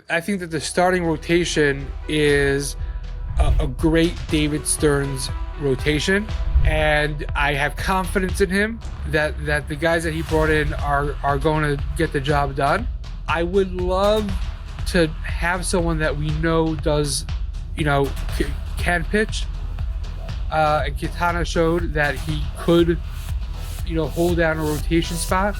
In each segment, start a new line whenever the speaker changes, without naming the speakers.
I think that the starting rotation is a great David Stearns rotation, and I have confidence in him that the guys that he brought in are going to get the job done. I would love to have someone that we know does, can pitch. And Quintana showed that he could, hold down a rotation spot.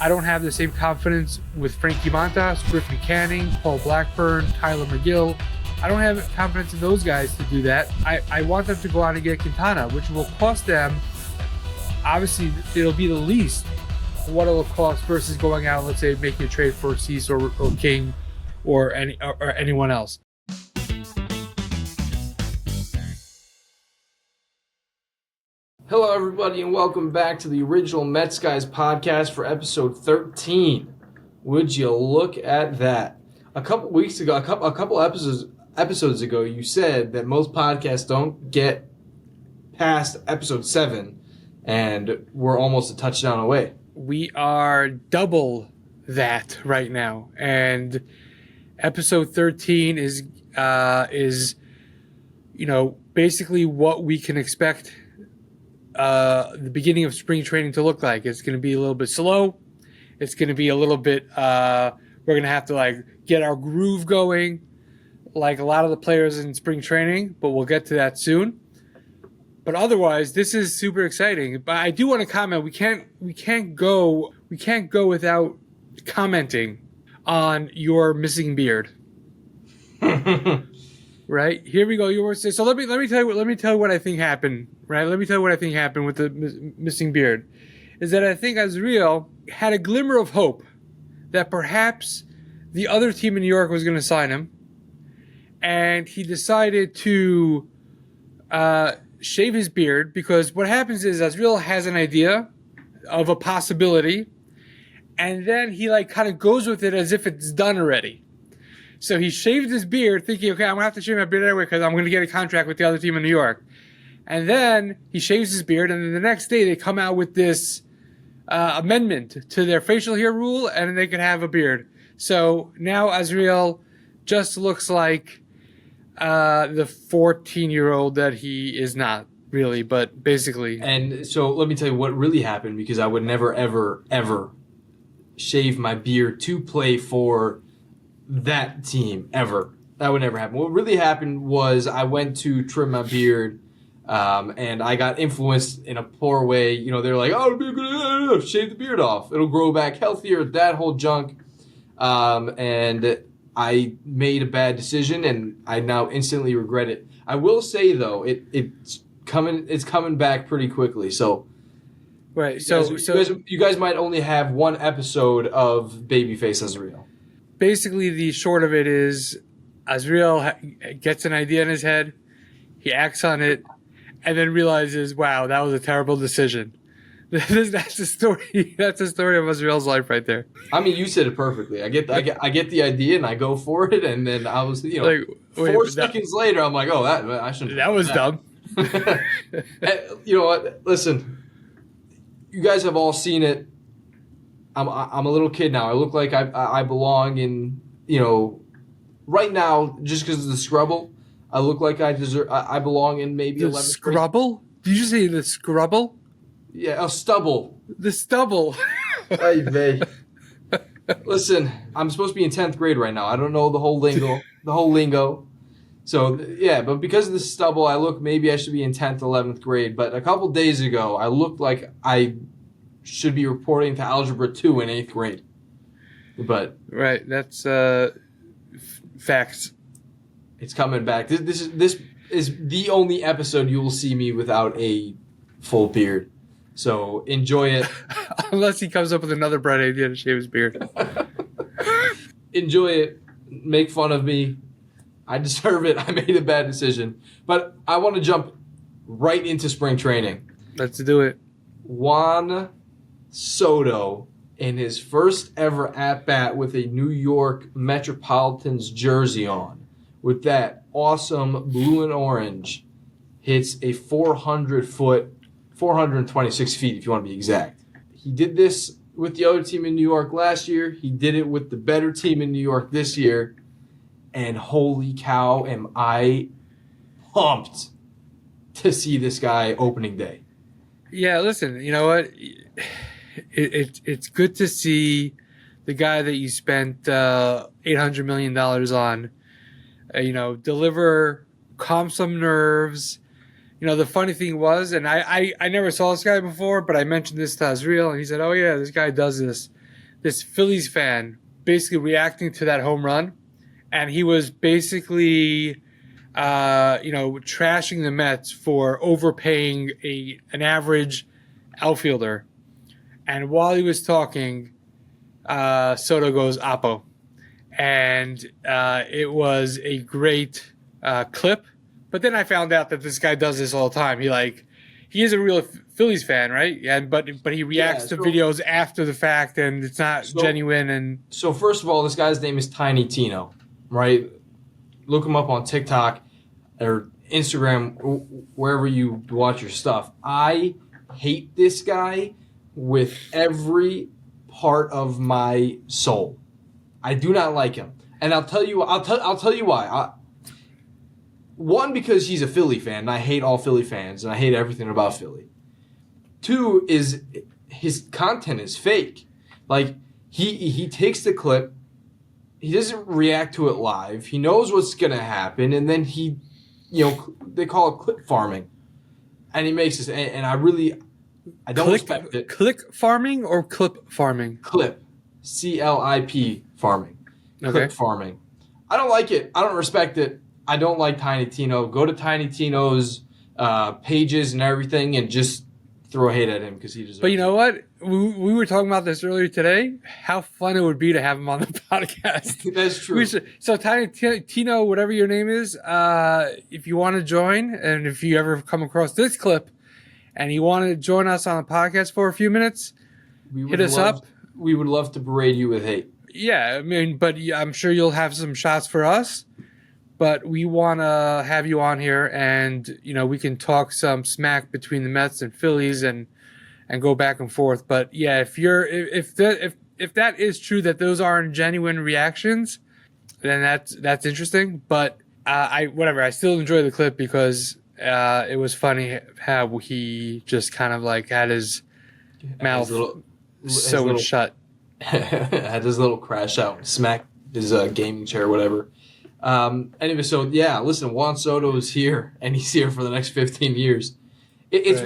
I don't have the same confidence with Frankie Montas, Griffin Canning, Paul Blackburn, Tyler McGill. I don't have confidence in those guys to do that. I want them to go out and get Quintana, which will cost them, obviously, it'll be the least what it'll cost versus going out, let's say, making a trade for Cease or King or anyone else.
Hello, everybody, and welcome back to the original Mets Guys podcast for episode 13. Would you look at that? A couple weeks ago, a couple episodes ago, you said that most podcasts don't get past episode 7, and we're almost a touchdown away.
We are double that right now, and episode 13 is basically what we can expect the beginning of spring training to look like. It's going to be a little bit slow. It's going to be a little bit, we're going to have to get our groove going like a lot of the players in spring training, but we'll get to that soon. But otherwise, this is super exciting. But I do want to comment, we can't go without commenting on your missing beard. Right, here we go. So let me tell you what I think happened. Right, let me tell you what I think happened with the missing beard. Is that I think Azriel had a glimmer of hope that perhaps the other team in New York was going to sign him, and he decided to shave his beard, because what happens is Azriel has an idea of a possibility, and then he kind of goes with it as if it's done already. So he shaved his beard thinking, okay, I'm going to have to shave my beard anyway because I'm going to get a contract with the other team in New York. And then he shaves his beard, and then the next day they come out with this amendment to their facial hair rule, and they can have a beard. So now Azriel just looks like the 14-year-old that he is not, really, but basically.
And so let me tell you what really happened, because I would never, ever, ever shave my beard to play for that team, ever. That would never happen. What really happened was I went to trim my beard, and I got influenced in a poor way. They're like, oh, it'll be a good idea, shave the beard off. It'll grow back healthier, that whole junk. And I made a bad decision, and I now instantly regret it. I will say, though, it's coming back pretty quickly. So,
right.
You guys might only have one episode of Babyface Azriel.
Basically, the short of it is Azriel gets an idea in his head, he acts on it, and then realizes, wow, that was a terrible decision. That's the story. That's the story of Azriel's life right there.
I mean, you said it perfectly. I get the idea, and I go for it, and then I was, 4 seconds later, I'm like, oh, I shouldn't.
That was dumb.
You know what? Listen, you guys have all seen it. I'm a little kid now. I look like I belong in, right now, just because of the scrubble, I look like I belong in maybe 11th grade.
The scrubble? Did you say the scrubble?
Yeah, stubble.
The stubble.
Hey, babe. Listen, I'm supposed to be in 10th grade right now. I don't know the whole lingo. So, yeah, but because of the stubble, maybe I should be in 10th, 11th grade. But a couple days ago, I looked like I should be reporting to Algebra 2 in 8th grade. But
right, that's facts.
It's coming back. This is the only episode you will see me without a full beard. So enjoy it.
Unless he comes up with another bright idea to shave his beard.
Enjoy it. Make fun of me. I deserve it. I made a bad decision. But I want to jump right into spring training.
Let's do it.
Juan Soto, in his first ever at-bat with a New York Metropolitans jersey on, with that awesome blue and orange, hits a 426 feet, if you want to be exact. He did this with the other team in New York last year. He did it with the better team in New York this year. And holy cow, am I pumped to see this guy opening day.
Yeah, listen, you know what? It's good to see the guy that you spent $800 million on, deliver, calm some nerves. The funny thing was, and I never saw this guy before, but I mentioned this to Azriel, and he said, "Oh yeah, this guy does this." This Phillies fan basically reacting to that home run, and he was basically, trashing the Mets for overpaying an average outfielder. And while he was talking, Soto goes Oppo, and it was a great clip. But then I found out that this guy does this all the time. He is a real Phillies fan, right? And but he reacts to videos after the fact, and it's not genuine. And
so first of all, this guy's name is Tiny Tino, right? Look him up on TikTok or Instagram, wherever you watch your stuff. I hate this guy with every part of my soul. I do not like him, and I'll tell you why. One, because he's a Philly fan, and I hate all Philly fans, and I hate everything about Philly. Two is his content is fake. Like, he takes the clip, he doesn't react to it live, he knows what's going to happen, and then they call it clip farming. And he makes this, and I don't respect it.
Click farming or clip farming?
Clip. CLIP farming.
Okay.
Clip farming. I don't like it. I don't respect it. I don't like Tiny Tino. Go to Tiny Tino's pages and everything and just throw hate at him because he deserves it.
But you know what? We were talking about this earlier today. How fun it would be to have him on the podcast.
That's true.
So Tiny Tino, whatever your name is, if you want to join, and if you ever come across this clip and you want to join us on the podcast for a few minutes, hit us up.
We would love to berate you with hate.
Yeah, I mean, but I'm sure you'll have some shots for us. But we want to have you on here, and we can talk some smack between the Mets and Phillies, and go back and forth. But yeah, if that is true that those aren't genuine reactions, then that's interesting. But I still enjoy the clip because it was funny how he just kind of like had his mouth sewn shut.
Had his little crash out, smacked his gaming chair, or whatever. Anyway, so yeah, listen, Juan Soto is here, and he's here for the next 15 years. It's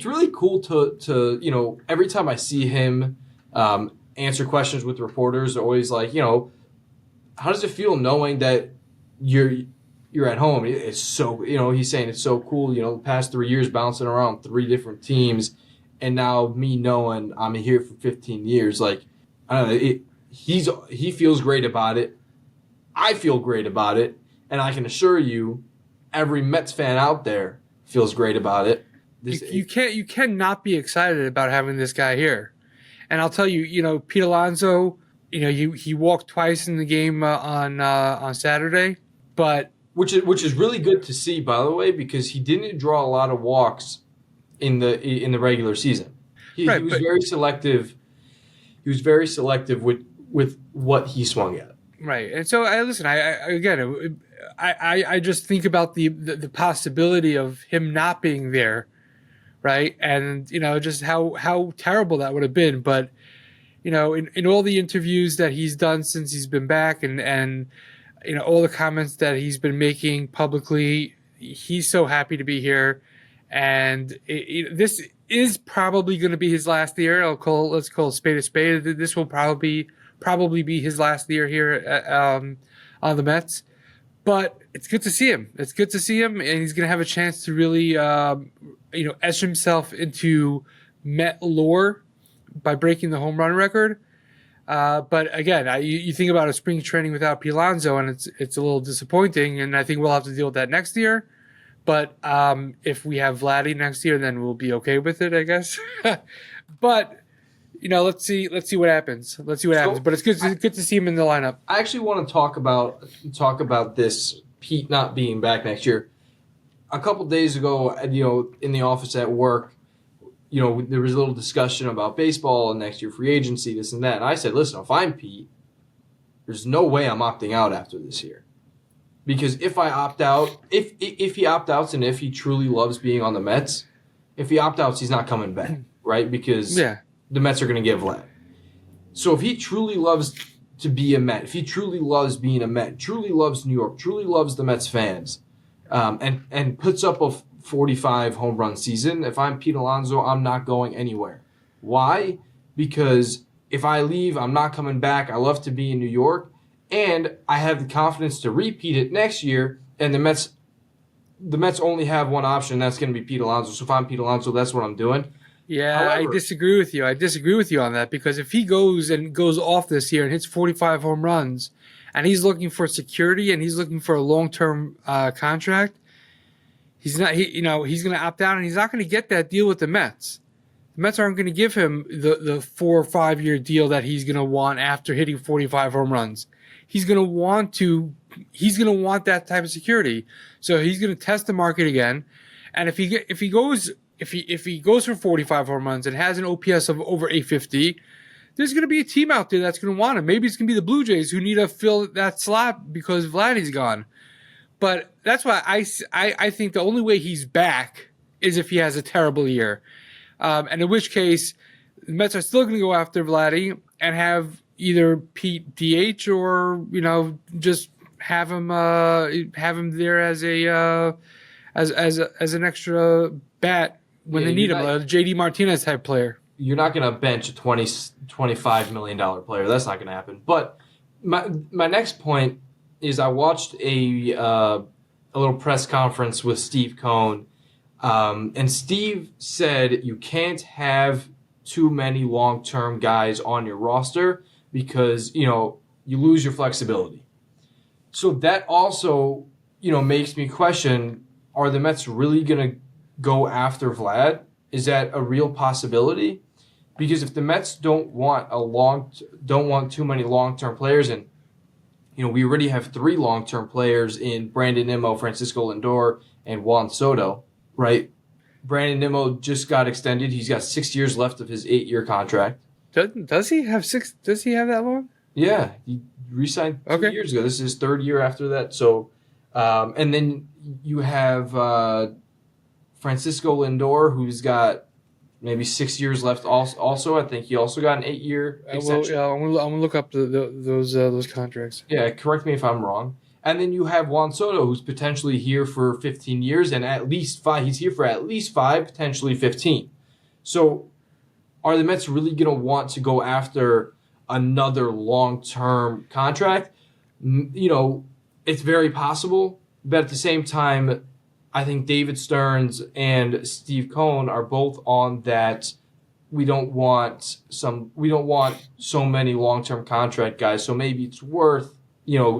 really cool to every time I see him answer questions with reporters, they're always like, how does it feel knowing that you're at home? It's so, he's saying it's so cool, the past 3 years bouncing around 3 different teams, and now me knowing I'm here for 15 years, like, I don't know, he feels great about it. I feel great about it, and I can assure you, every Mets fan out there feels great about it.
You cannot be excited about having this guy here. And I'll tell you, Pete Alonso, he walked twice in the game on Saturday, but
which is really good to see, by the way, because he didn't draw a lot of walks in the regular season. He was very selective. He was very selective with what he swung at.
Right, and so I just think about the possibility of him not being there, right? And just how terrible that would have been. But in all the interviews that he's done since he's been back, and all the comments that he's been making publicly, he's so happy to be here, and this is probably going to be his last year. Let's call a spade a spade. This will probably be his last year here on the Mets. But it's good to see him. It's good to see him, and he's going to have a chance to really, etch himself into Met lore by breaking the home run record. But again, you think about a spring training without Pete Alonso, and it's a little disappointing, and I think we'll have to deal with that next year. But if we have Vladdy next year, then we'll be okay with it, I guess. But let's see what happens. But it's good to see him in the lineup.
I actually want to talk about this Pete not being back next year. A couple days ago, in the office at work, there was a little discussion about baseball and next year free agency, this and that. And I said, listen, if I'm Pete, there's no way I'm opting out after this year. Because if I opt out, if he opt outs and if he truly loves being on the Mets, if he opt outs, he's not coming back, right? Because the Mets are going to get Vlad. So if he truly loves to be a Met, if he truly loves being a Met, truly loves New York, truly loves the Mets fans, and puts up a 45 home run season, if I'm Pete Alonso, I'm not going anywhere. Why? Because if I leave, I'm not coming back. I love to be in New York, and I have the confidence to repeat it next year. And the Mets only have one option, and that's going to be Pete Alonso. So if I'm Pete Alonso, that's what I'm doing.
Yeah, however, I disagree with you. I disagree with you on that, because if he goes off this year and hits 45 home runs, and he's looking for security and he's looking for a long-term contract, he's not. He's going to opt out, and he's not going to get that deal with the Mets. The Mets aren't going to give him the 4 or 5 year deal that he's going to want after hitting 45 home runs. He's going to want that type of security. So he's going to test the market again, and if he goes for 45 home runs and has an OPS of over 850, there's going to be a team out there that's going to want him. Maybe it's going to be the Blue Jays who need to fill that slot because Vladdy's gone. But that's why I think the only way he's back is if he has a terrible year. And in which case, the Mets are still going to go after Vladdy and have either Pete DH or just have him there as an extra bat when they need him, a JD Martinez type player.
You're not going to bench a $25 million player. That's not going to happen. But my next point is I watched a little press conference with Steve Cohn. And Steve said you can't have too many long-term guys on your roster because, you lose your flexibility. So that also, makes me question, are the Mets really going to go after Vlad? Is that a real possibility? Because if the Mets don't want too many long-term players, and we already have 3 long-term players in Brandon Nimmo, Francisco Lindor, and Juan Soto, right? Brandon Nimmo just got extended. He's got 6 years left of his 8-year contract.
Does he have 6? Does he have that long?
Yeah, he re-signed 2 years ago. This is his 3rd year after that. So, and then you have Francisco Lindor, who's got maybe 6 years left. Also, I think he also got an 8-year extension.
I'm gonna look up those contracts.
Yeah, correct me if I'm wrong. And then you have Juan Soto, who's potentially here for 15 years, and at least 5. He's here for at least 5, potentially 15. So, are the Mets really going to want to go after another long-term contract? It's very possible, but at the same time, I think David Stearns and Steve Cohn are both on that. We don't want so many long-term contract guys. So maybe it's worth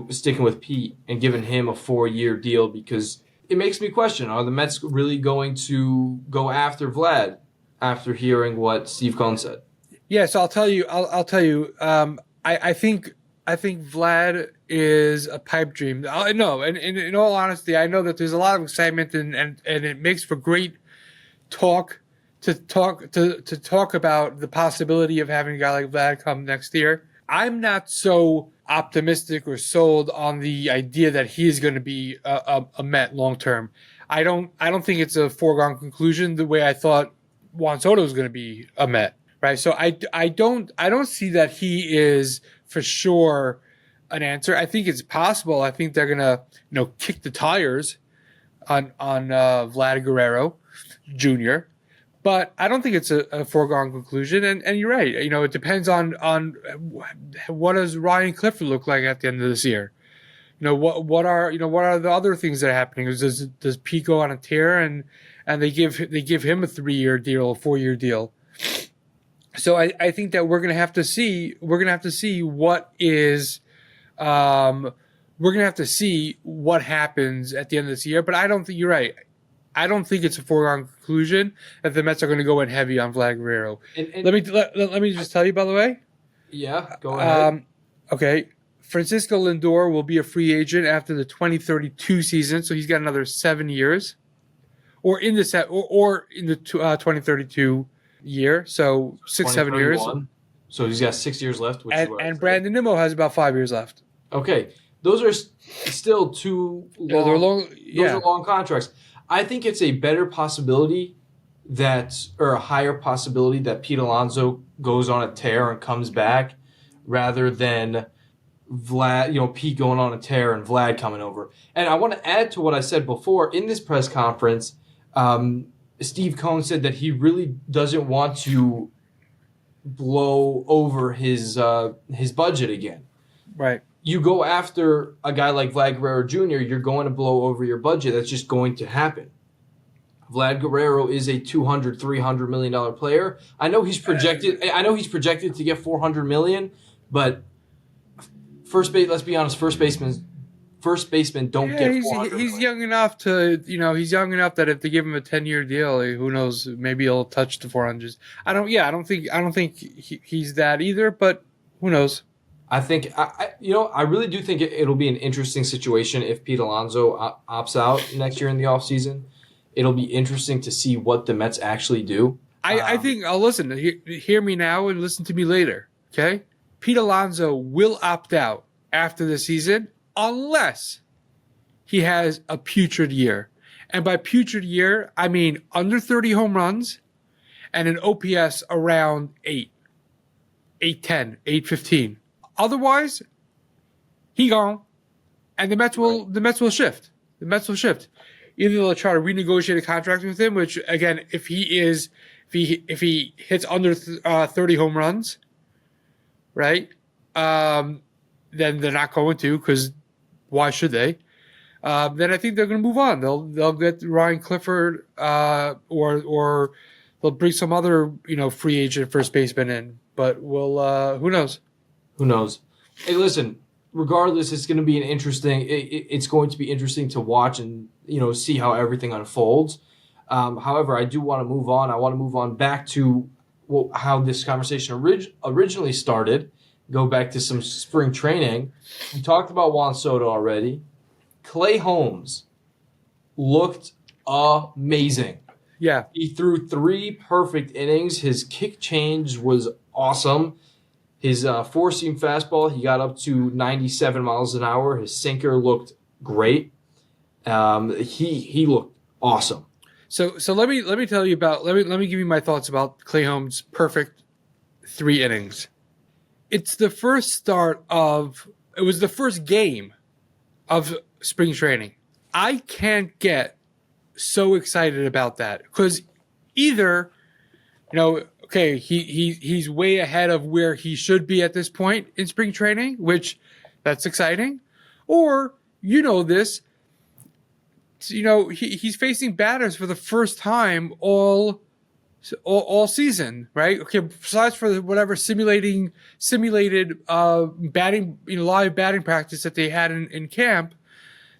sticking with Pete and giving him a 4-year deal, because it makes me question: are the Mets really going to go after Vlad after hearing what Steve Cohn said?
Yes, I'll tell you. I think Vlad is a pipe dream. No, and in all honesty, I know that there's a lot of excitement and it makes for great talk to talk about the possibility of having a guy like Vlad come next year. I'm not so optimistic or sold on the idea that he's going to be a Met long term. I don't think it's a foregone conclusion the way I thought Juan Soto was going to be a Met, right? So I don't see that he is for sure an answer. I think it's possible. I think they're going to kick the tires on Vlad Guerrero Jr., but I don't think it's a foregone conclusion. And you're right. It depends on what does Ryan Clifford look like at the end of this year. What are the other things that are happening? Does Pete go on a tear and they give him a 3-year deal, a 4-year deal? So I think that we're gonna have to see what is we're gonna have to see what happens at the end of this year. But I don't think you're right. I don't think it's a foregone conclusion that the Mets are going to go in heavy on Vlad Guerrero. And let me just tell you, by the way.
Yeah, go ahead.
Okay, Francisco Lindor will be a free agent after the 2032 season, so he's got another 7 years, or in the 2032 year, so 6-7 years.
2031. So he's got 6 years left, which is what I
And
said.
Brandon Nimmo has about 5 years left.
Okay, those are still too
Yeah,
long.
they're long.
Those
Yeah,
are long contracts. I think it's a better possibility or a higher possibility that Pete Alonso goes on a tear and comes back, rather than Pete going on a tear and Vlad coming over. And I want to add to what I said before in this press conference. Steve Cohen said that he really doesn't want to blow over his budget again.
right.
You go after a guy like Vlad Guerrero Jr., you're going to blow over your budget. That's just going to happen. Vlad Guerrero is a $200-300 million player. I know he's projected to get $400 million, but let's be honest, first basemen don't get $400
he's
million.
young enough to, he's young enough that if they give him a 10-year deal, who knows, maybe he'll touch the 400s. I don't think he's that either, but who knows?
I think I really do think it'll be an interesting situation if Pete Alonso opts out next year in the offseason. It'll be interesting to see what the Mets actually do.
I think listen, hear me now and listen to me later, okay? Pete Alonso will opt out after the season unless he has a putrid year. And by putrid year, I mean under 30 home runs and an OPS around 810, 815. Otherwise, he gone. And the Mets will shift. The Mets will shift. Either they'll try to renegotiate a contract with him, which again, if he hits under 30 home runs, right? Then they're not going to, because why should they? Then I think they're going to move on. They'll get Ryan Clifford, or they'll bring some other free agent first baseman in. But who knows?
Who knows? Hey, listen. Regardless, it's going to be it's going to be interesting to watch and see how everything unfolds. However, I do want to move on. I want to move on back to how this conversation originally started. Go back to some spring training. We talked about Juan Soto already. Clay Holmes looked amazing.
Yeah.
He threw 3 perfect innings. His kick change was awesome. His four-seam fastball, he got up to 97 miles an hour. His sinker looked great. He looked awesome.
So let me tell you about let me give you my thoughts about Clay Holmes' perfect 3 innings. It was the first game of spring training. I can't get so excited about that because either, okay, he's way ahead of where he should be at this point in spring training, which that's exciting, or this. He's facing batters for the first time all season, right? Okay, besides for whatever simulated batting, live batting practice that they had in camp,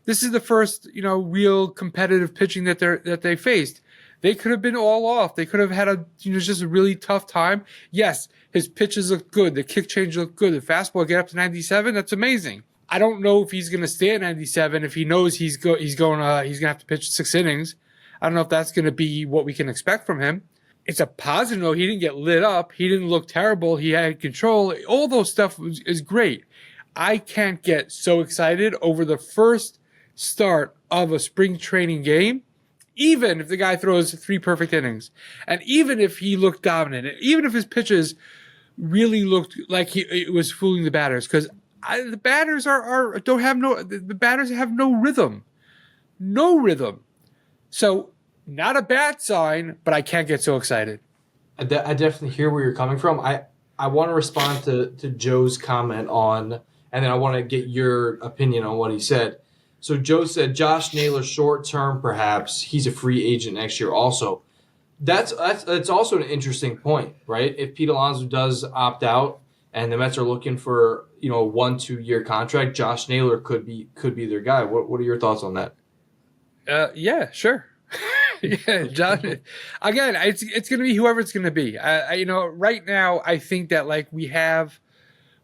this is the first real competitive pitching that they faced. They could have been all off. They could have had just a really tough time. Yes, his pitches look good. The kick change looked good. The fastball get up to 97. That's amazing. I don't know if he's going to stay at 97 if he knows he's going to have to pitch 6 innings. I don't know if that's going to be what we can expect from him. It's a positive though. He didn't get lit up. He didn't look terrible. He had control. All those stuff is great. I can't get so excited over the first start of a spring training game, even if the guy throws 3 perfect innings, and even if he looked dominant, and even if his pitches really looked like it was fooling the batters, because the batters the batters have no rhythm. So not a bad sign, but I can't get so excited.
I definitely hear where you're coming from. I want to respond to Joe's comment on, and then I want to get your opinion on what he said. So Joe said Josh Naylor short term, perhaps he's a free agent next year. Also, that's also an interesting point, right? If Pete Alonso does opt out and the Mets are looking for a 1-2 year contract, Josh Naylor could be their guy. What are your thoughts on that?
Yeah, sure. Yeah, Josh. Again, it's going to be whoever it's going to be. Right now I think that we have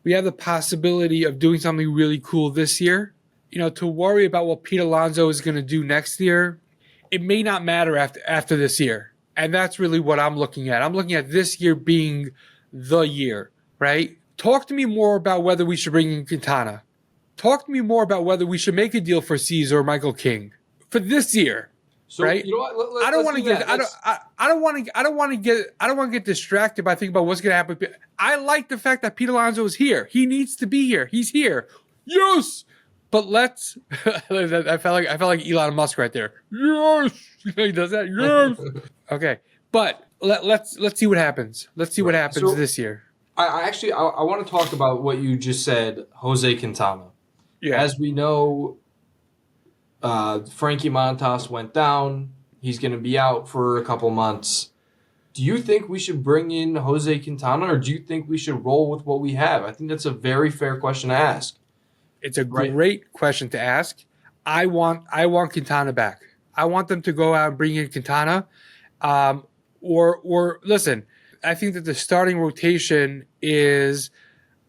the possibility of doing something really cool this year. To worry about what Pete Alonso is going to do next year, it may not matter after this year. And that's really what I'm looking at. I'm looking at this year being the year, right? Talk to me more about whether we should bring in Quintana. Talk to me more about whether we should make a deal for C's or Michael King for this year,
So
right?
you know what?
I don't
Let's
want to
do
get
that.
I don't want to get distracted by thinking about what's going to happen. I like the fact that Pete Alonso is here. He needs to be here. He's here. Yes. But let's I felt like Elon Musk right there. Yes. He does that. Yes. Okay. But let's see what happens. Let's see what happens this year.
I actually I want to talk about what you just said, Jose Quintana.
Yeah.
As we know, Frankie Montas went down. He's going to be out for a couple months. Do you think we should bring in Jose Quintana, or do you think we should roll with what we have? I think that's a very fair question to ask.
It's a great question to ask. I want Quintana back. I want them to go out and bring in Quintana. Or listen, I think that the starting rotation is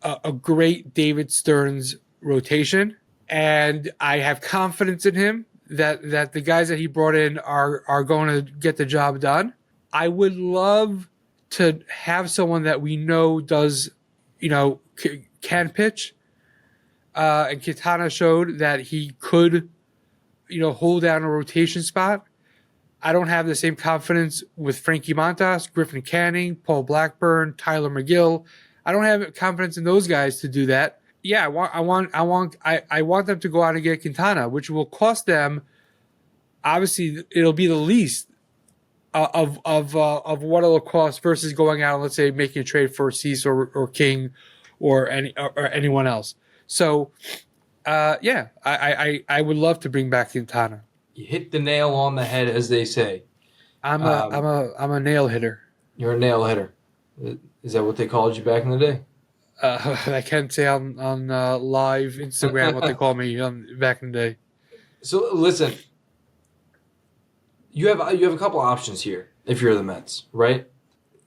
a great David Stearns rotation, and I have confidence in him that the guys that he brought in are going to get the job done. I would love to have someone that we know does, can pitch. And Quintana showed that he could, hold down a rotation spot. I don't have the same confidence with Frankie Montas, Griffin Canning, Paul Blackburn, Tyler McGill. I don't have confidence in those guys to do that. Yeah, I want them to go out and get Quintana, which will cost them. Obviously, it'll be the least of what it'll cost versus going out and, let's say, making a trade for Cease or King or anyone else. So, I would love to bring back Quintana.
You hit the nail on the head, as they say.
I'm a nail hitter.
You're a nail hitter. Is that what they called you back in the day?
I can't say on live Instagram what they call me back in the day.
So listen, you have a couple options here if you're the Mets, right?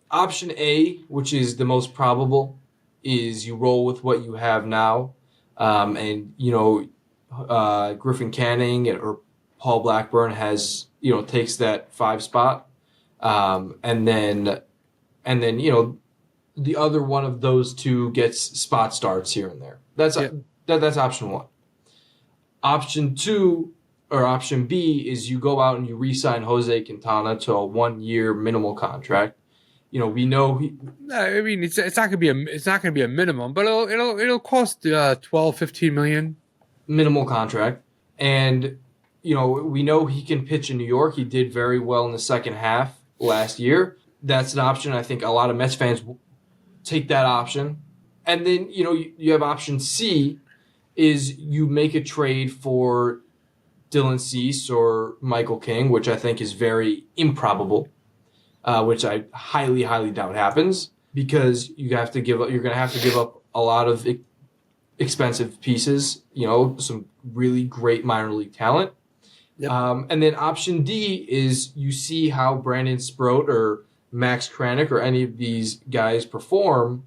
Option A, which is the most probable, is you roll with what you have now, and Griffin Canning or Paul Blackburn takes that 5 spot, and then the other one of those two gets spot starts here and there. That's option 1. Option 2 or option B is you go out and you re-sign Jose Quintana to a 1-year minimal contract. We know
I mean, it's not gonna be a minimum, but it'll cost 12-15 million.
Minimal contract, and we know he can pitch in New York. He did very well in the second half last year. That's an option. I think a lot of Mets fans will take that option. And then, you have option C is you make a trade for Dylan Cease or Michael King, which I think is very improbable, which I highly, highly doubt happens because you're going to have to give up a lot of expensive pieces, some really great minor league talent.
Yep.
And then option D is you see how Brandon Sproat or Max Kranick or any of these guys perform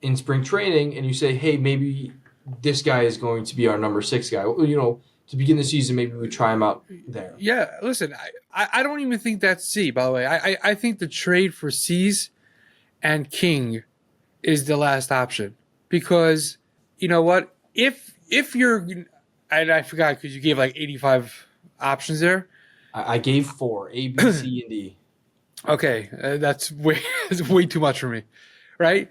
in spring training, and you say, hey, maybe this guy is going to be our number 6 guy. To begin the season, maybe we try him out there.
Yeah, listen, I don't even think that's C, by the way. I think the trade for C's and King is the last option because, you know what? If you're, and I forgot because you gave like 85 options there.
I gave 4, A, B, C, and D.
Okay, that's way too much for me, right?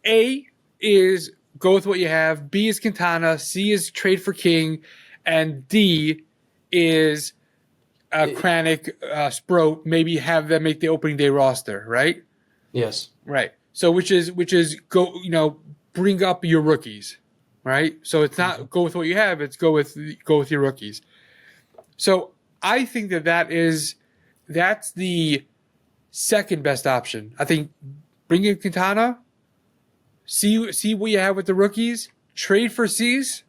A is go with what you have. B is Quintana. C is trade for King, and D is Kranick, Sproat. Maybe have them make the opening day roster, right?
Yes.
Right. So which is go bring up your rookies, right? So it's not go with what you have. It's go with your rookies. So I think that's the second best option. I think bring in Quintana, see what you have with the rookies, trade for C's,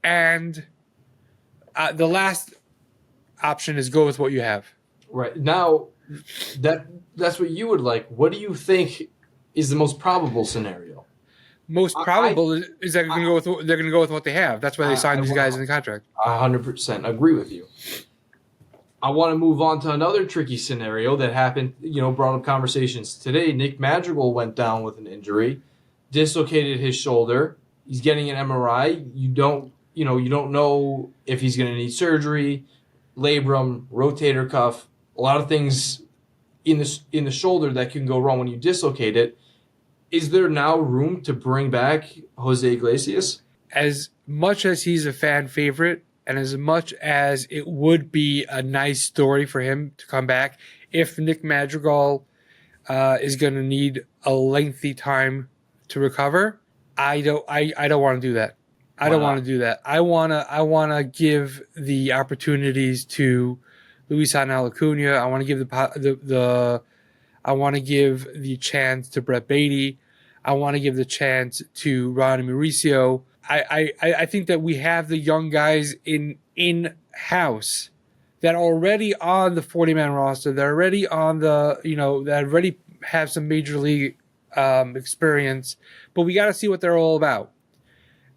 and the last option is go with what you have.
Right. Now, that's what you would like. What do you think is the most probable scenario?
Most probable is that they're going to go with what they have. That's why they signed these guys in the contract.
I 100% agree with you. I want to move on to another tricky scenario that happened, brought up conversations today. Nick Madrigal went down with an injury, dislocated his shoulder. He's getting an MRI. You don't know if he's going to need surgery, labrum, rotator cuff, a lot of things in the shoulder that can go wrong when you dislocate it. Is there now room to bring back Jose Iglesias?
As much as he's a fan favorite, and as much as it would be a nice story for him to come back, if Nick Madrigal is going to need a lengthy time to recover, I don't want to do that. I don't want to do that. I wanna give the opportunities to Luis Angel Acuna. I want to give I want to give the chance to Brett Beatty. I want to give the chance to Ronnie Mauricio. I think that we have the young guys in house that are already on the 40-man roster. They're already on the that already have some major league experience, but we got to see what they're all about.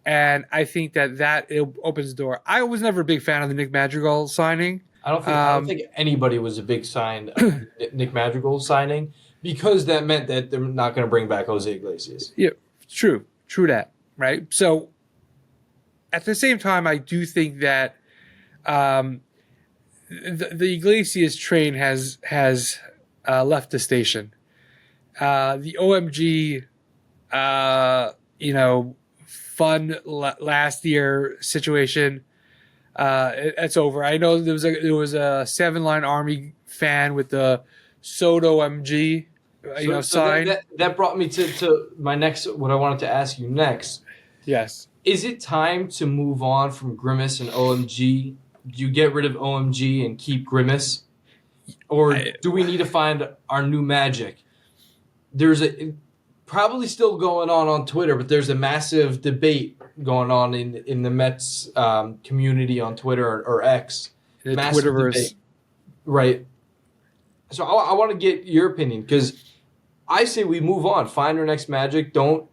And I think that it opens the door. I was never a big fan of the Nick Madrigal signing.
I don't think anybody was a big sign of Nick Madrigal signing, because that meant that they're not going to bring back Jose Iglesias.
Yeah, true that, right? So at the same time, I do think that the Iglesias train has left the station. The OMG, fun last year situation. It's over. I know there was a 7-line Army fan with the Soto MG, sign.
That brought me to my next. What I wanted to ask you next.
Yes.
Is it time to move on from Grimace and OMG? Do you get rid of OMG and keep Grimace, or do we need to find our new magic? There's probably still going on Twitter, but there's a massive debate going on in the Mets community on Twitter or X.
The Twitterverse.
Debate. Right. So I want to get your opinion, because I say we move on, find our next magic. Don't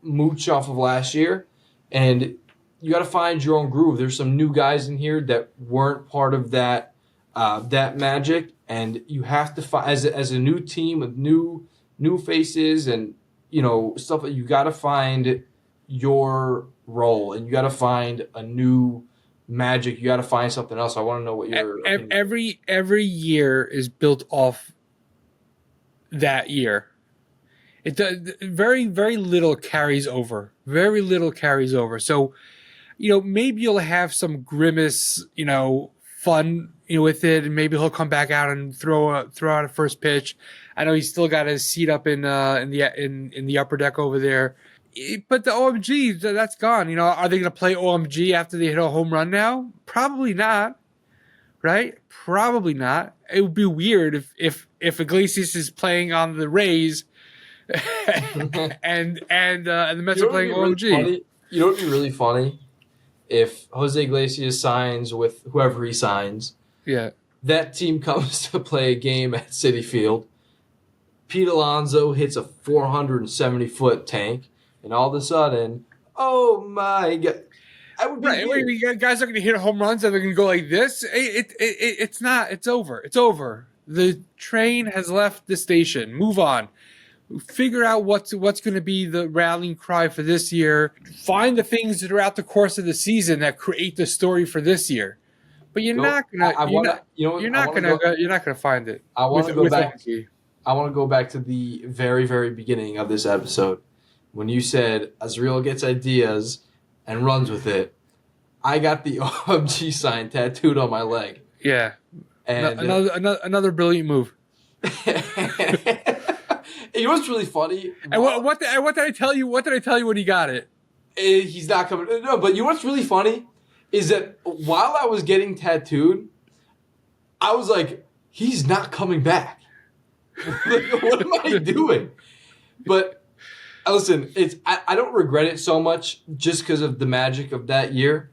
mooch off of last year, and you got to find your own groove. There's some new guys in here that weren't part of that magic, and you have to find as a new team with new faces and stuff. You got to find your role, and you got to find a new magic. You got to find something else. I want to know what your
every year is built off that year. It does, very little carries over. Very little carries over. So, maybe you'll have some Grimace, fun, with it, and maybe he'll come back out and throw out a first pitch. I know he's still got his seat up in the upper deck over there. But the OMG, that's gone. Are they going to play OMG after they hit a home run now? Probably not. Right? Probably not. It would be weird if Iglesias is playing on the Rays and the Mets are playing OMG.
Really, you know what would be really funny? If Jose Iglesias signs with whoever he signs,
yeah,
that team comes to play a game at Citi Field. Pete Alonso hits a 470-foot tank, and all of a sudden, oh my God. I would be
right. Wait, guys are going to hit home runs and they're going to go like this. It's not. It's over. It's over. The train has left the station. Move on. Figure out what's going to be the rallying cry for this year. Find the things throughout the course of the season that create the story for this year. But you're not gonna find it.
I want to go back. I want to go back to the very, very beginning of this episode when you said Azriel gets ideas and runs with it. I got the OMG sign tattooed on my leg.
Yeah, and another brilliant move.
You know what's really funny?
And what did I tell you? What did I tell you when he got it?
He's not coming. No, but you know what's really funny is that while I was getting tattooed, I was like, he's not coming back. Like, what am I doing? But listen, I don't regret it so much just because of the magic of that year.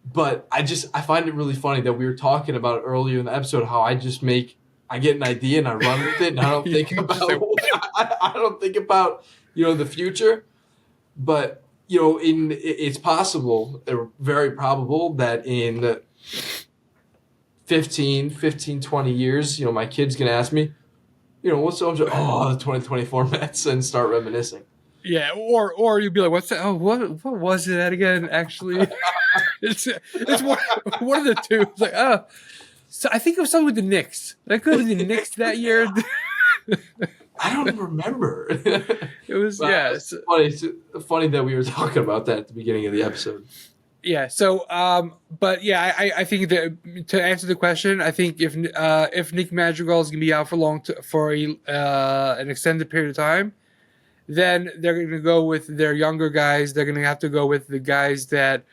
But I find it really funny that we were talking about it earlier in the episode, how I get an idea and I run with it, and I don't think about I don't think about the future. But it's possible, or very probable, that in 15, 20 years, my kid's going to ask me, what's the the 2024 Mets, and start reminiscing.
Yeah, or you'd be like, "What's that? Oh, what was that again?" Actually, it's one of the two. It's like, oh, so I think it was something with the Knicks. That could have been the Knicks that year.
I don't remember.
It was
It's funny that we were talking about that at the beginning of the episode.
Yeah. So, but yeah, I think that to answer the question, I think if Nick Madrigal is gonna be out for an extended period of time, then they're going to go with their younger guys. They're going to have to go with the guys that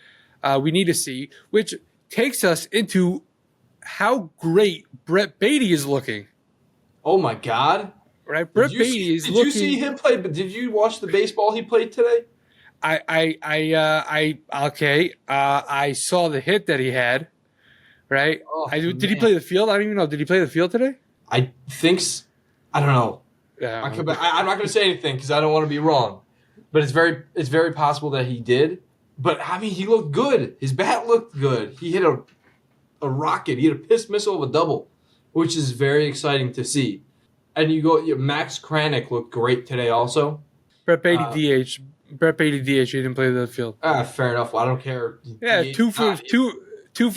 we need to see, which takes us into how great Brett Beatty is looking.
Oh my God!
Right, Brett Beatty is looking.
Did you see him play? But did you watch the baseball he played today?
I saw the hit that he had. Right.
Oh,
did he play the field? I don't even know. Did he play the field today?
I think. I don't know.
Yeah.
I'm not going to say anything because I don't want to be wrong, but it's very possible that he did. But I mean, he looked good. His bat looked good. He hit a rocket. He hit a piss missile of a double, which is very exciting to see. And Max Kranick looked great today also.
Brett Beatty DH. Brett Beatty DH. He didn't play the field.
Fair enough. Well, I don't care.
Yeah, two for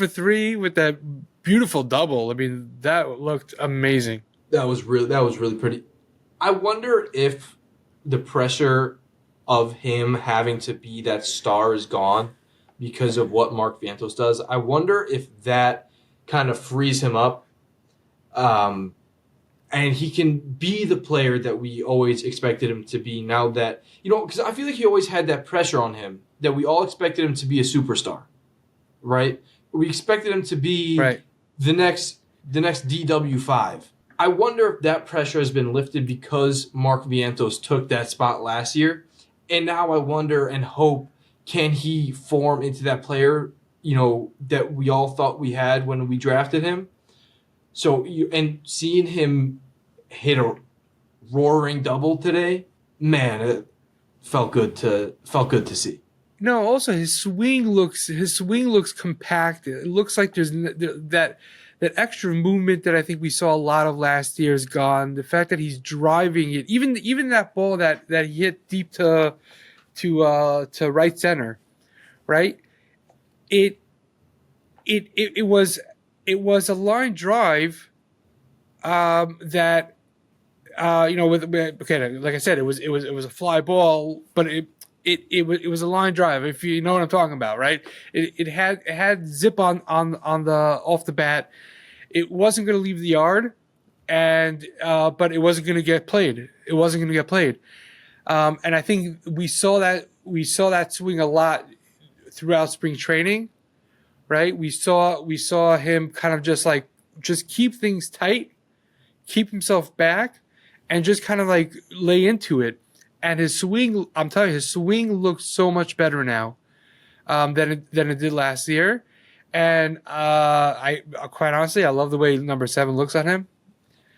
three with that beautiful double. I mean, that looked amazing.
That was really pretty. I wonder if the pressure of him having to be that star is gone because of what Mark Vientos does. I wonder if that kind of frees him up, and he can be the player that we always expected him to be now that, because I feel like he always had that pressure on him that we all expected him to be a superstar, right? We expected him to be the next DW5. I wonder if that pressure has been lifted because Mark Vientos took that spot last year. And now I wonder and hope, can he form into that player, that we all thought we had when we drafted him? So, and seeing him hit a roaring double today, man, it felt good to see.
No, also his swing looks compact. It looks like there's that extra movement that I think we saw a lot of last year is gone. The fact that he's driving it, even that ball that he hit deep to right center, right? It was a line drive that like I said, it was a fly ball, but it was a line drive, if you know what I'm talking about, right? It had zip on the off the bat. It wasn't going to leave the yard, and but it wasn't going to get played. It wasn't going to get played, and I think we saw that swing a lot throughout spring training, right? We saw him kind of just keep things tight, keep himself back, and just kind of like lay into it. And his swing, I'm telling you, his swing looks so much better now than it did last year. And I quite honestly, I love the way number 7 looks on him.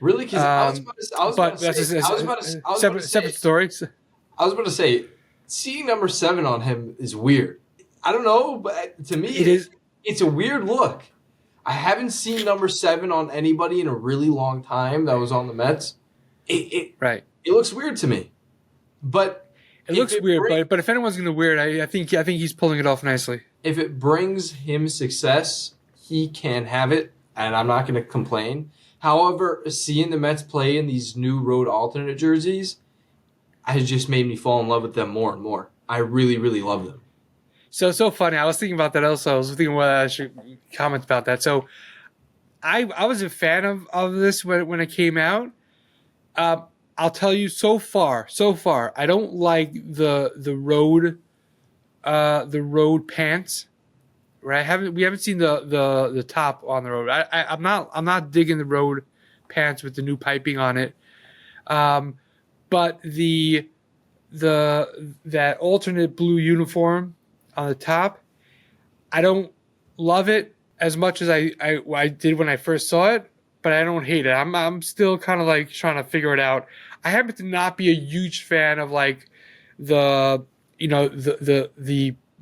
Really? Because I was about to say, seeing number 7 on him is weird. I don't know, but to me, it's a weird look. I haven't seen number 7 on anybody in a really long time that was on the Mets. It looks weird to me. But
it looks weird, but if anyone's going to wear it, I think he's pulling it off nicely.
If it brings him success, he can have it, and I'm not going to complain. However, seeing the Mets play in these new road alternate jerseys has just made me fall in love with them more and more. I really, really love them.
So funny. I was thinking about that also. I was thinking whether I should comment about that. So I was a fan of this when it came out. I'll tell you, so far, I don't like the road pants. Right? We haven't seen the top on the road. I'm not digging the road pants with the new piping on it. But that alternate blue uniform on the top, I don't love it as much as I did when I first saw it. But I don't hate it. I'm still kind of like trying to figure it out. I happen to not be a huge fan of like the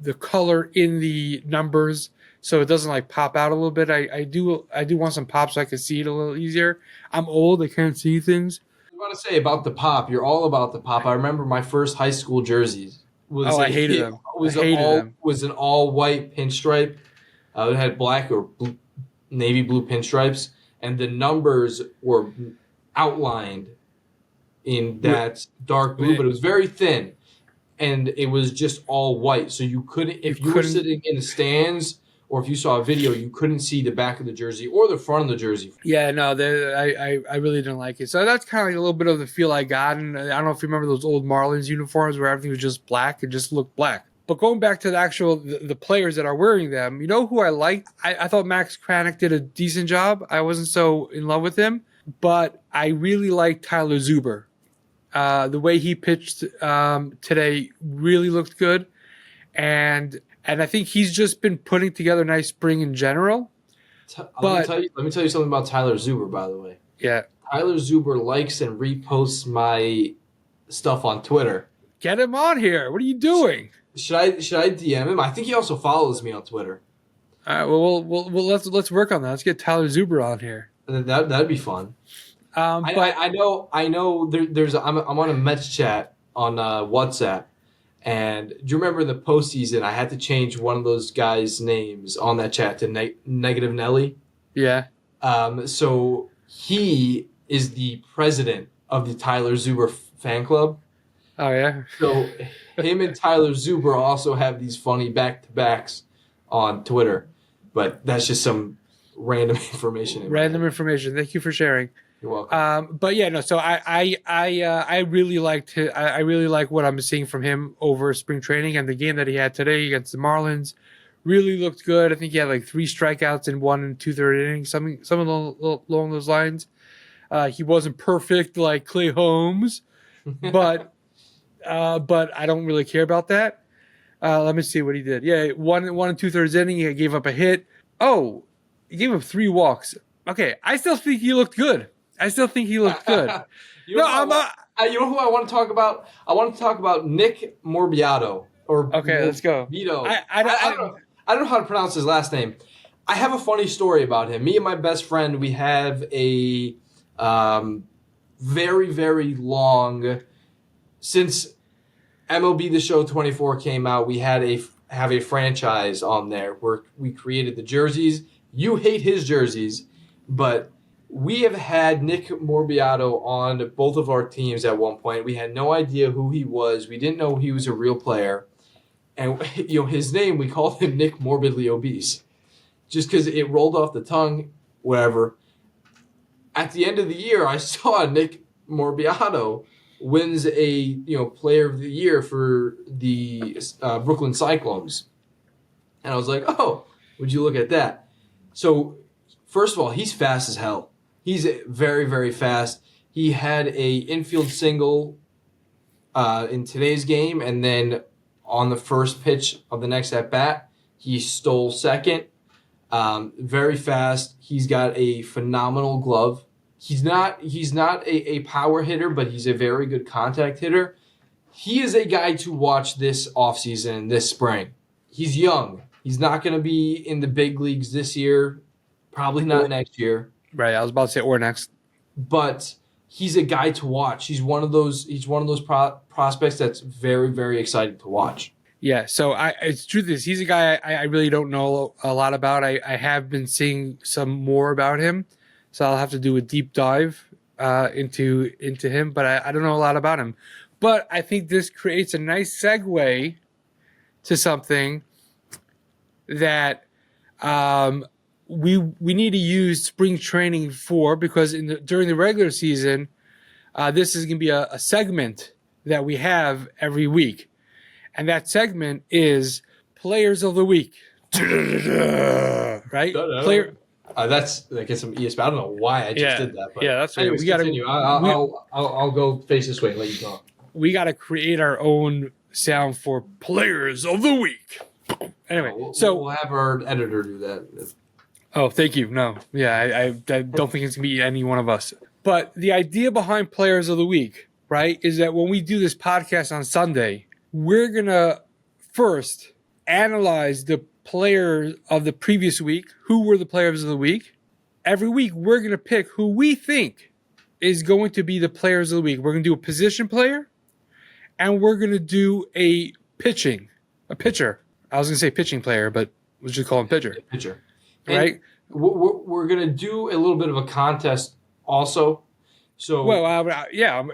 the color in the numbers so it doesn't like pop out a little bit. I do want some pop so I can see it a little easier. I'm old, I can't see things.
I want to say about the pop. You're all about the pop. I remember my first high school jerseys
Oh,
was
I hated them. I hated them.
was an all white pinstripe. It had black or blue, navy blue pinstripes, and the numbers were outlined in that dark blue, but it was very thin, and it was just all white. So you couldn't, if you were sitting in the stands or if you saw a video, you couldn't see the back of the jersey or the front of the jersey.
Yeah, no, I really didn't like it. So that's kind of like a little bit of the feel I got. And I don't know if you remember those old Marlins uniforms where everything was just black. It just looked black. But going back to the players that are wearing them, you know who I liked? I thought Max Kranick did a decent job. I wasn't so in love with him, but I really liked Tyler Zuber. The way he pitched today really looked good. And I think he's just been putting together a nice spring in general.
Let me tell you something about Tyler Zuber, by the way.
Yeah.
Tyler Zuber likes and reposts my stuff on Twitter.
Get him on here. What are you doing?
Should I DM him? I think he also follows me on Twitter.
All right. Well, let's work on that. Let's get Tyler Zuber on here.
That'd be fun.
But
I know. I'm on a Mets chat on WhatsApp, and do you remember in the postseason I had to change one of those guys' names on that chat to Negative Nelly?
Yeah.
So he is the president of the Tyler Zuber fan club.
Oh yeah.
So him and Tyler Zuber also have these funny back-to-backs on Twitter, but that's just some random information.
Random information. Thank you for sharing.
You're welcome.
But yeah, no. So I really liked I really like what I'm seeing from him over spring training, and the game that he had today against the Marlins really looked good. I think he had like 3 strikeouts in 1 2/3 innings, something along those lines. He wasn't perfect like Clay Holmes, but I don't really care about that. Let me see what he did. Yeah, 1 2/3 inning, he gave up a hit. Oh, he gave up 3 walks. Okay, I still think he looked good. You know who
I want to talk about? I want to talk about Nick Morbiato.
Okay, let's go.
Vito. I don't know how to pronounce his last name. I have a funny story about him. Me and my best friend, we have a very, very long, since MLB The Show 24 came out, we have a franchise on there where we created the jerseys. You hate his jerseys, but we have had Nick Morbiato on both of our teams at one point. We had no idea who he was. We didn't know he was a real player. And his name, we called him Nick Morbidly Obese. Just because it rolled off the tongue, whatever. At the end of the year, I saw Nick Morbiato wins a Player of the Year for the Brooklyn Cyclones. And I was like, oh, would you look at that? So, first of all, he's fast as hell. He's very, very fast. He had a infield single in today's game, and then on the first pitch of the next at-bat, he stole second. Very fast. He's got a phenomenal glove. He's not a power hitter, but he's a very good contact hitter. He is a guy to watch this offseason, this spring. He's young. He's not going to be in the big leagues this year, probably not next year.
Right, I was about to say or next.
But he's a guy to watch. He's one of those prospects that's very, very exciting to watch.
Yeah, so it's truth is he's a guy I really don't know a lot about. I have been seeing some more about him, so I'll have to do a deep dive into him. But I don't know a lot about him. But I think this creates a nice segue to something that we need to use spring training for, because during the regular season, this is going to be a segment that we have every week. And that segment is Players of the Week. Right? Player.
That gets some ESPN. I don't know why I just did that. But
yeah, that's right.
Anyways, continue. I'll go face this way and let you go.
We got to create our own sound for Players of the Week. Anyway,
we'll have our editor do that.
Oh, thank you. No, yeah, I don't think it's gonna be any one of us. But the idea behind Players of the Week, right, is that when we do this podcast on Sunday, we're gonna first analyze the players of the previous week, who were the players of the week. Every week, we're going to pick who we think is going to be the players of the week. We're going to do a position player, and we're going to do a pitcher. I was going to say pitching player, but let's just call him pitcher.
Pitcher.
Right?
We're going to do a little bit of a contest also. So
So I'm going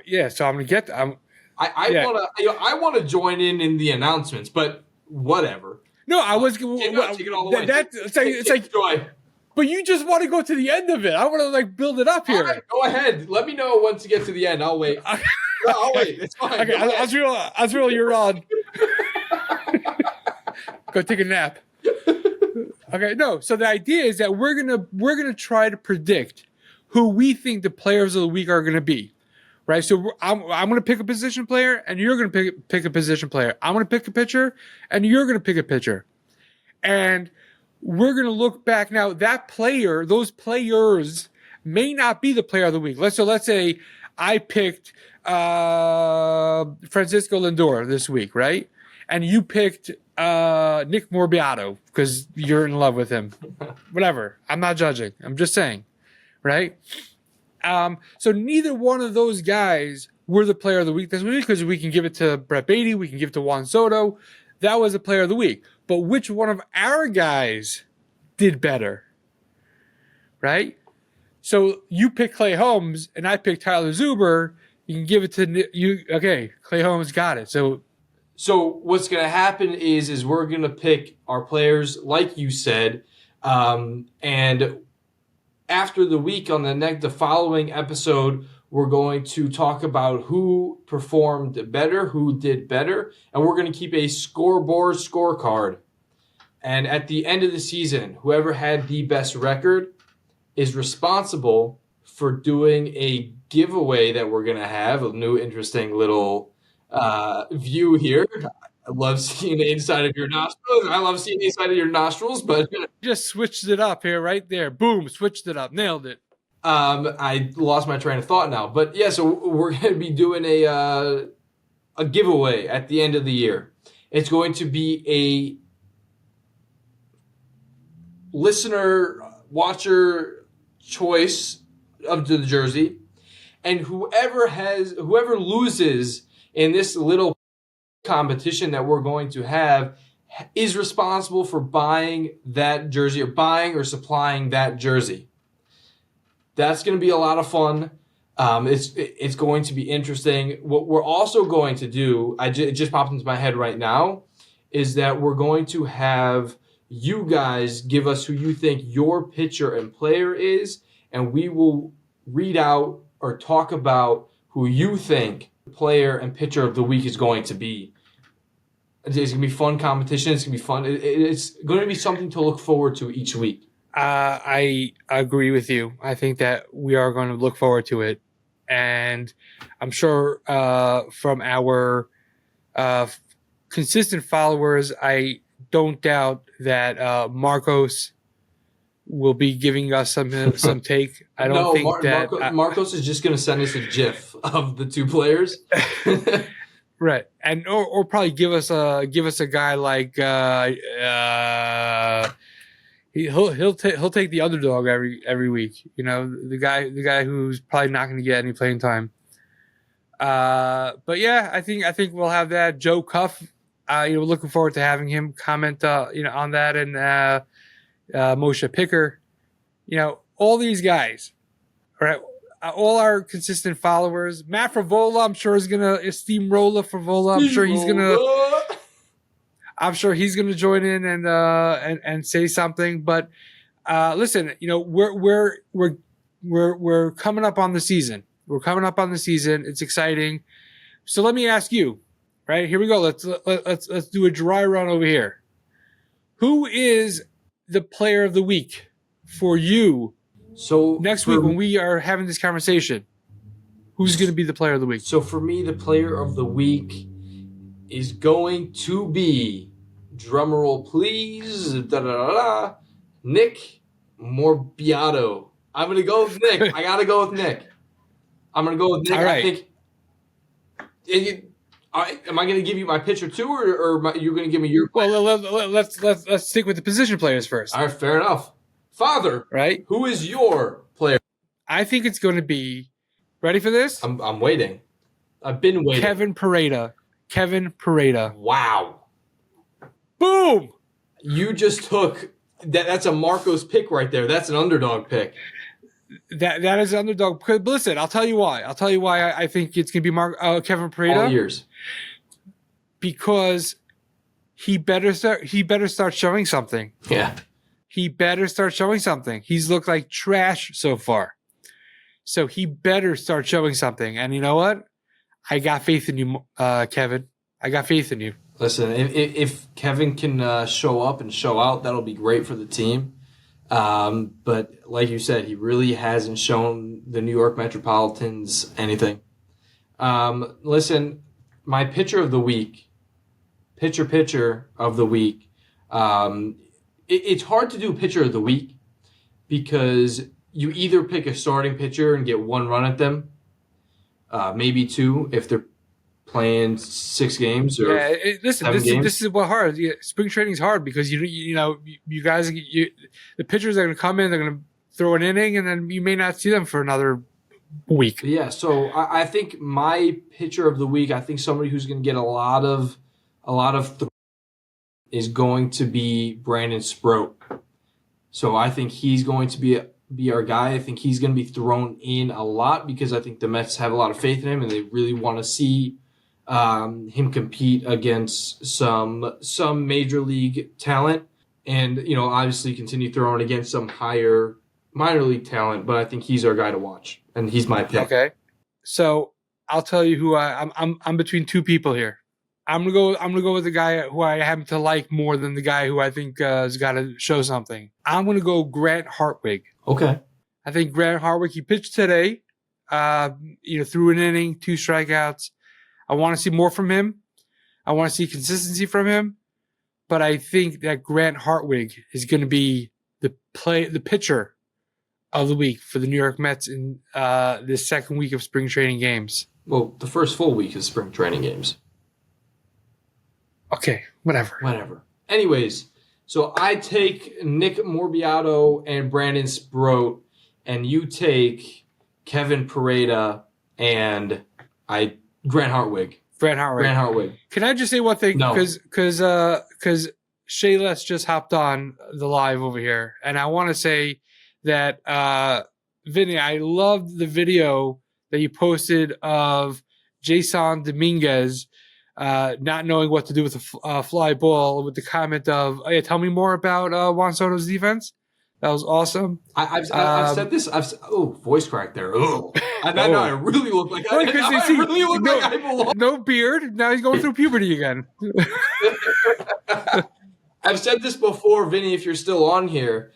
to get that.
I want to join in the announcements, but whatever.
No, I was.
Take it all the way.
It's like
joy.
But you just want to go to the end of it. I want to build it up here.
All right, go ahead. Let me know once you get to the end. I'll wait. No, I'll wait. It's fine.
Okay, Azriel, you're on. Go take a nap. Okay, no. So the idea is that we're gonna try to predict who we think the players of the week are gonna be, right? So I'm gonna pick a position player, and you're gonna pick a position player. I'm gonna pick a pitcher, and you're gonna pick a pitcher, and we're going to look back now. Those players may not be the player of the week. Let's say I picked Francisco Lindor this week, right? And you picked Nick Morbiado because you're in love with him. Whatever. I'm not judging. I'm just saying, right? So neither one of those guys were the player of the week this week because we can give it to Brett Beatty. We can give it to Juan Soto. That was a player of the week. But which one of our guys did better? Right? So you pick Clay Holmes and I pick Tyler Zuber. You can give it to you. Okay, Clay Holmes got it. So
what's going to happen is we're going to pick our players, like you said, and after the week on the following episode, we're going to talk about who performed better, who did better, and we're going to keep a scoreboard. And at the end of the season, whoever had the best record is responsible for doing a giveaway that we're going to have, a new interesting little view here. I love seeing the inside of your nostrils. I love seeing the inside of your nostrils, but
just switched it up here, right there. Boom, switched it up, nailed it.
I lost my train of thought now, but yeah, so we're going to be doing a giveaway at the end of the year. It's going to be a listener, watcher choice of the jersey, and whoever loses in this little competition that we're going to have is responsible for buying that jersey or supplying that jersey. That's going to be a lot of fun. It's going to be interesting. What we're also going to do, it just popped into my head right now, is that we're going to have you guys give us who you think your pitcher and player is, and we will read out or talk about who you think the player and pitcher of the week is going to be. It's going to be fun competition. It's going to be fun. It's going to be something to look forward to each week.
I agree with you. I think that we are going to look forward to it. And I'm sure from our consistent followers, I don't doubt that Marcos will be giving us some take. I don't think that
Marcos is just going to send us a GIF of the two players.
Right. And or probably give us a guy like he'll take the underdog every week. You know, the guy who's probably not going to get any playing time. But yeah, I think we'll have that. Joe Cuff, looking forward to having him comment on that, and Moshe Picker, all these guys, all right, all our consistent followers. Matt Favola, I'm sure is gonna steamroller Favola. I'm sure he's gonna join in and say something. But listen, we're coming up on the season. It's exciting. So let me ask you, right? Here we go. Let's do a dry run over here. Who is the player of the week for you?
So
next week when we are having this conversation, who's going to be the player of the week?
So for me, the player of the week is going to be, drumroll please, Nick Morbiado. I'm going to go with Nick. I got to go with Nick. I'm going to go with Nick.
All right.
I think Am I going to give you my pitcher too, or you're going to give me your player?
Well, let's stick with the position players first.
All right, fair enough. Father,
right?
who is your player?
I think it's going to be. Ready for this?
I'm waiting. I've been waiting.
Kevin Pareda.
Wow.
Boom!
You just took that's a Marcos pick right there. That's an underdog pick.
That is an underdog. But listen, I'll tell you why. I think it's going to be Kevin Pareda.
All years.
Because he better start showing something.
Yeah.
He better start showing something. He's looked like trash so far. So he better start showing something. And you know what? I got faith in you, Kevin. I got faith in you.
Listen, if Kevin can show up and show out, that'll be great for the team. But like you said, he really hasn't shown the New York Metropolitans anything. Listen, my pitcher of the week, pitcher of the week. It's hard to do pitcher of the week because you either pick a starting pitcher and get one run at them, maybe two if they're playing 6 games or
listen, this is what hard. Yeah, spring training is hard because you guys the pitchers are going to come in, they're going to throw an inning, and then you may not see them for another week.
Yeah, so I think my pitcher of the week, I think somebody who's going to get a lot of is going to be Brandon Sproat. So I think he's going to be our guy. I think he's going to be thrown in a lot because I think the Mets have a lot of faith in him and they really want to see him compete against some major league talent and, obviously continue throwing against some higher minor league talent. But I think he's our guy to watch, and he's my pick.
Okay, so I'll tell you who I'm between two people here. I'm gonna go with the guy who I happen to like more than the guy who I think has got to show something. I'm gonna go Grant Hartwig.
Okay.
I think Grant Hartwig, he pitched today, threw an inning, 2 strikeouts. I want to see more from him. I want to see consistency from him. But I think that Grant Hartwig is going to be the pitcher of the week for the New York Mets in this second week of spring training games.
Well, the first full week of spring training games.
Okay, whatever.
Anyways, so I take Nick Morbiato and Brandon Sproat, and you take Kevin Pareda and Grant Hartwig.
Grant Hartwig. Can I just say one thing?
No.
Because Shayless just hopped on the live over here, and I want to say that Vinny, I loved the video that you posted of Jason Dominguez not knowing what to do with a fly ball with the comment of, "Hey, tell me more about Juan Soto's defense." That was awesome.
I've said this. Voice crack there. Oh, I really look like I belong.
No beard. Now he's going through puberty again.
I've said this before, Vinny. If you're still on here,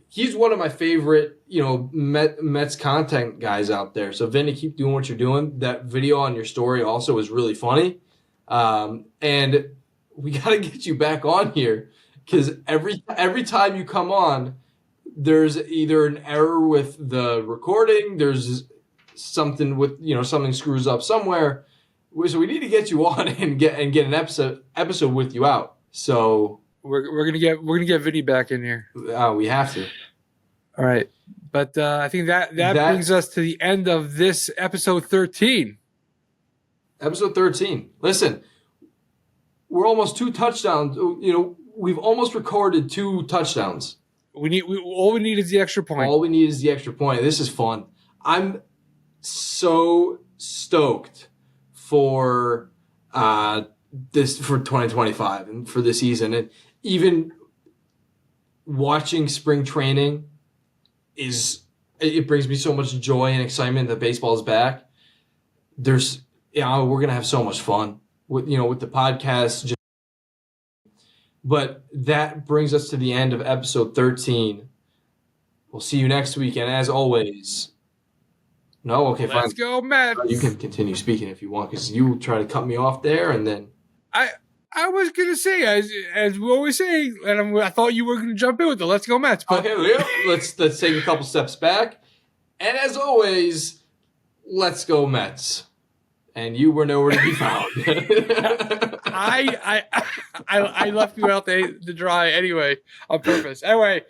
he's one of my favorite, Mets content guys out there. So, Vinny, keep doing what you're doing. That video on your story also is really funny, and we got to get you back on here. Because every time you come on, there's either an error with the recording, there's something with something screws up somewhere. So we need to get you on and get an episode with you out. So
we're gonna get Vinny back in here.
We have to.
All right, but I think that brings us to the end of this episode 13.
Episode 13. Listen, we're almost 2 touchdowns. We've almost recorded 2 touchdowns.
All we need is the extra point.
All we need is the extra point. This is fun. I'm so stoked for this for 2025 and for this season. And even watching spring training it brings me so much joy and excitement that baseball is back. We're gonna have so much fun with the podcast. But that brings us to the end of episode 13. We'll see you next week. And as always, no, okay, fine.
Let's go, Mets.
You can continue speaking if you want, because you try to cut me off there, and then
I was gonna say, as we always say, and I thought you were gonna jump in with the "Let's go, Mets." But
okay, let's take a couple steps back. And as always, let's go, Mets. and you were nowhere to be found.
I left you out to dry anyway on purpose. Anyway,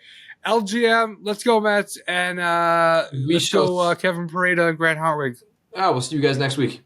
LGM, let's go Mets, and let's go Kevin Pareda and Grant Hartwig.
We'll see you guys next week.